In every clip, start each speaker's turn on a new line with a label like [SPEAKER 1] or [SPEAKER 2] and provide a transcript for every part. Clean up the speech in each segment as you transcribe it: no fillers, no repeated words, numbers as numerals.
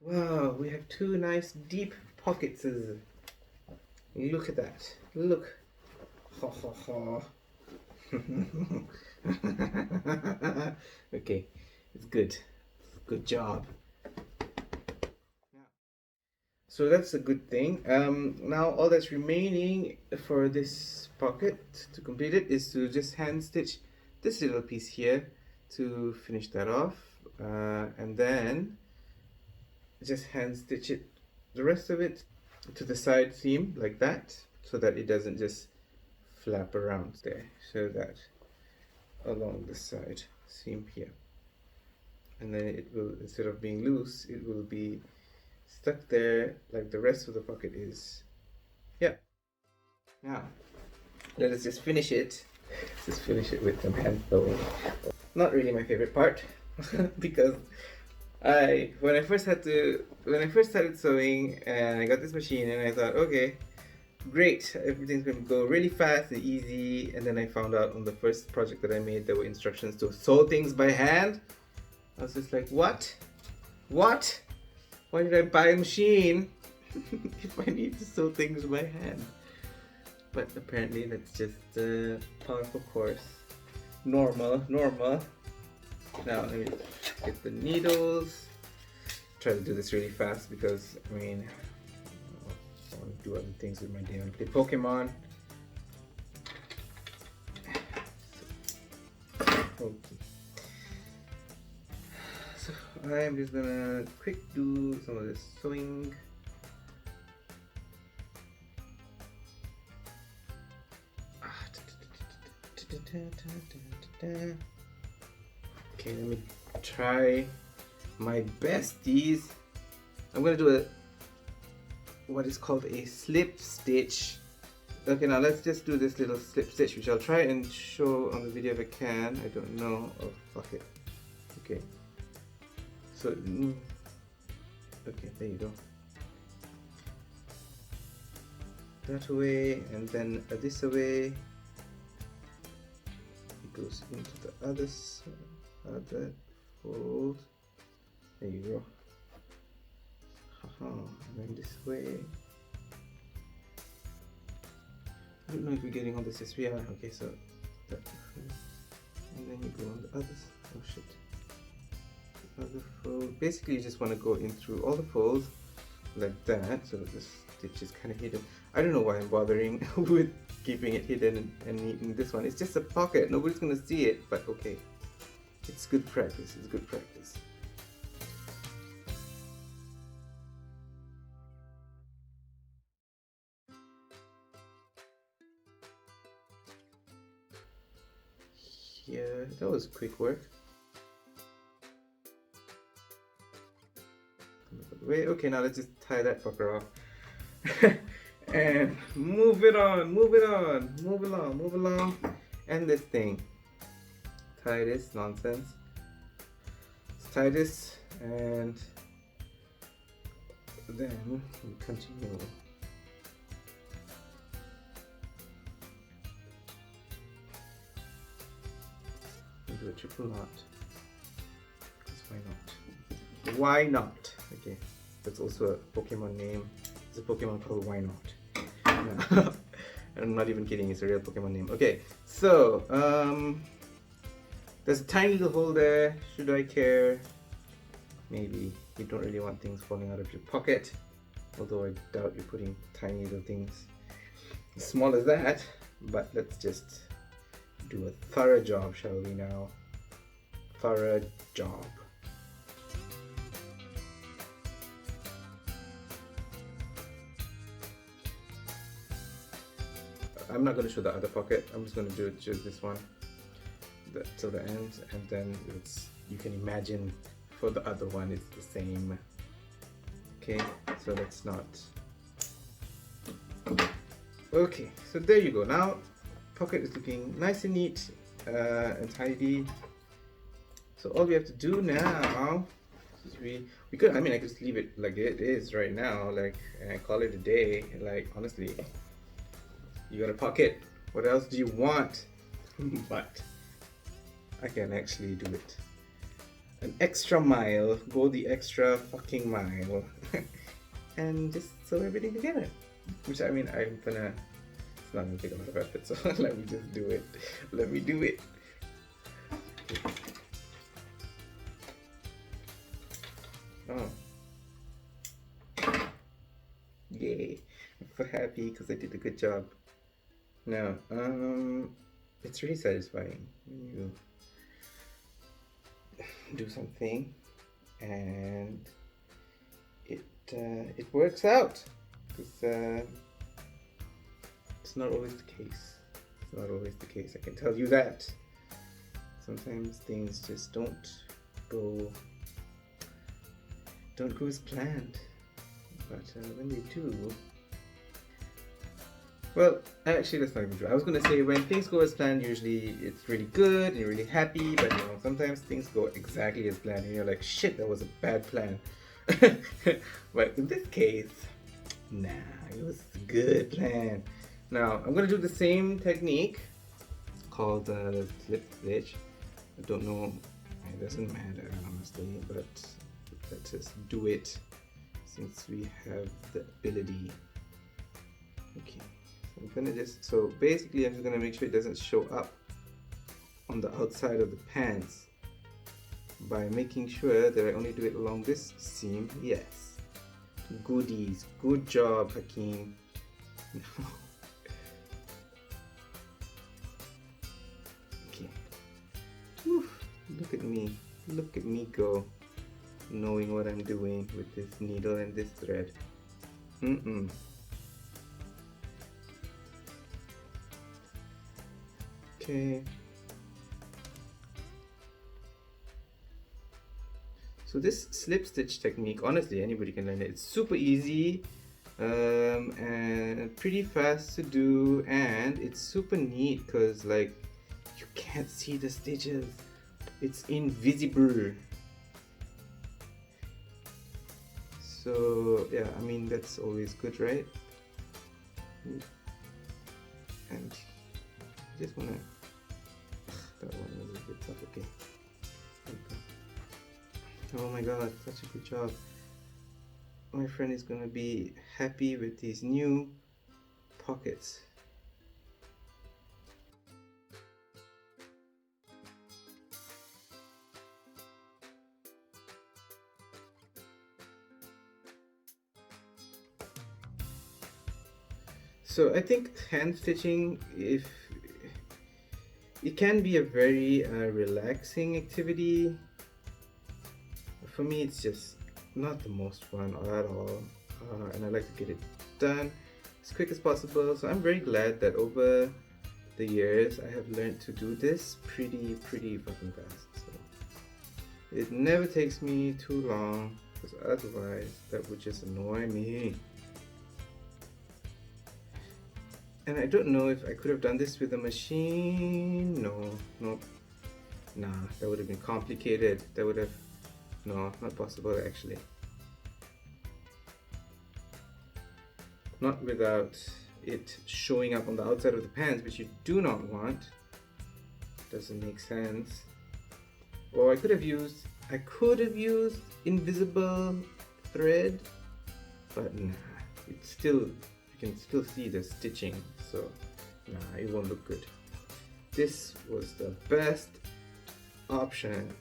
[SPEAKER 1] Wow, we have two nice deep pockets. Look at that. Look. Ha ha ha. Okay, it's good. Good job. So that's a good thing. Now all that's remaining for this pocket to complete it is to just hand stitch this little piece here to finish that off, and then just hand stitch it, the rest of it, to the side seam like that, so that it doesn't just flap around there. So that along the side seam here, and then it will, instead of being loose, it will be stuck there like the rest of the pocket is. Yeah. Now let us just finish it. Just finish it with some hand sewing. Not really my favorite part because when I first started sewing and I got this machine and I thought, okay, great, everything's going to go really fast and easy, and then I found out on the first project that I made there were instructions to sew things by hand. I was just like, what? Why did I buy a machine if I need to sew things by hand? But apparently that's just par for course. Normal. Now let me get the needles. Try to do this really fast because I mean I want to do other things with my day. I want to play Pokemon. Okay. So I'm just gonna quick do some of this sewing. Okay, let me try my besties. I'm gonna do what is called a slip stitch. Okay, now let's just do this little slip stitch, which I'll try and show on the video if I can. I don't know. Oh, fuck it. Okay. So, okay, there you go. That away, and then this away. Goes into the other fold. There you go. Haha, and then this way. I don't know if we're getting all this. Yes, we are. Okay, so that, and then you go on the other. Oh shit. The other fold. Basically, you just want to go in through all the folds like that, so that the stitch is kind of hidden. I don't know why I'm bothering with keeping it hidden and neating this one. It's just a pocket, nobody's gonna see it, but okay. It's good practice, it's good practice. Yeah, that was quick work. Okay, now let's just tie that fucker off. And move along, and this thing. Tie this nonsense. Let's tie this, and then we continue. We'll do a triple knot. Because why not? Why not? Okay, that's also a Pokemon name. It's a Pokemon called Why Not. I'm not even kidding, it's a real Pokemon name. Okay, so there's a tiny little hole there. Should I care? Maybe. You don't really want things falling out of your pocket, although I doubt you're putting tiny little things as small as that. But let's just do a thorough job, shall we now? Thorough job. I'm not going to show the other pocket. I'm just going to do it just this one till the end, and then you can imagine for the other one it's the same. Okay, so let's not. Okay, so there you go. Now pocket is looking nice and neat and tidy. So all we have to do now is we could, I mean, I could just leave it like it is right now, like, and call it a day. Like, honestly, you got a pocket. What else do you want? But I can actually do it an extra mile, go the extra fucking mile, and just sew everything together. Which I mean, it's not gonna take a lot of effort, so let me just do it. Let me do it. Oh. Yay. I'm so happy because I did a good job. Now, it's really satisfying when you do something and it works out. Because it's not always the case. It's not always the case, I can tell you that. Sometimes things just don't go as planned. But when they do, well, actually that's not even true. I was gonna say when things go as planned, usually it's really good and you're really happy, but sometimes things go exactly as planned and you're like, shit, that was a bad plan. But in this case, nah, it was a good plan. Now, I'm gonna do the same technique called slip stitch. I don't know, it doesn't matter honestly, but let's just do it since we have the ability. Okay, so I'm gonna so basically I'm just gonna make sure it doesn't show up on the outside of the pants by making sure that I only do it along this seam. Yes, goodies, good job Hakeem. Okay, oof, look at me go, knowing what I'm doing with this needle and this thread. Okay. So this slip stitch technique, honestly, anybody can learn it. It's super easy and pretty fast to do, and it's super neat because like you can't see the stitches. It's invisible. So yeah, I mean that's always good, right? And I just wanna, that one was a bit tough. Okay. Oh my god, such a good job. My friend is gonna be happy with these new pockets. So I think hand stitching, if it can be a very relaxing activity. For me, it's just not the most fun at all, and I like to get it done as quick as possible. So I'm very glad that over the years I have learned to do this pretty fucking fast. So it never takes me too long, because otherwise that would just annoy me. And I don't know if I could have done this with a machine. No, nah, that would have been complicated. That would have, no, not possible actually. Not without it showing up on the outside of the pants, which you do not want. Doesn't make sense. Or I could have used invisible thread, but nah, it's still, you can still see the stitching, so nah, it won't look good. This was the best option,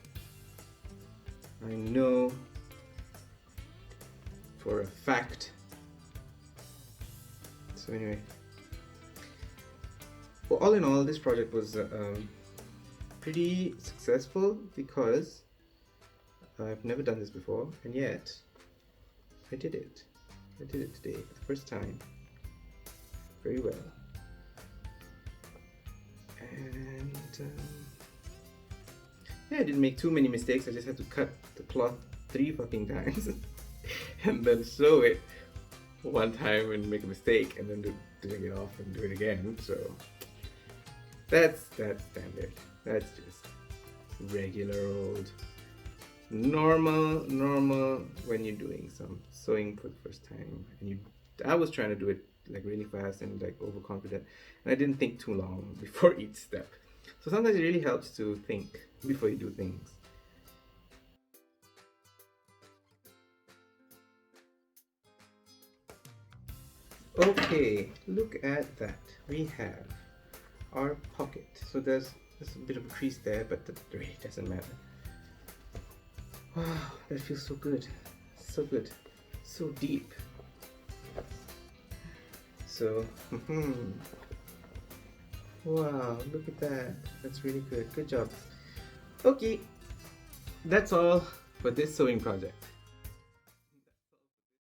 [SPEAKER 1] I know for a fact. So anyway, well, all in all, this project was pretty successful because I've never done this before, and yet I did it. I did it today for the first time very well. And yeah, I didn't make too many mistakes. I just had to cut the cloth 3 fucking times and then sew it one time and make a mistake and then take it off and do it again. So that's standard. That's just regular old normal when you're doing some sewing for the first time. And I was trying to do it like really fast and like overconfident, and I didn't think too long before each step. So sometimes it really helps to think before you do things. Okay, look at that. We have our pocket. So there's a bit of a crease there, but that really doesn't matter. Wow, that feels so good. So good. So deep. So, wow, look at that. That's really good. Good job. Okay, that's all for this sewing project.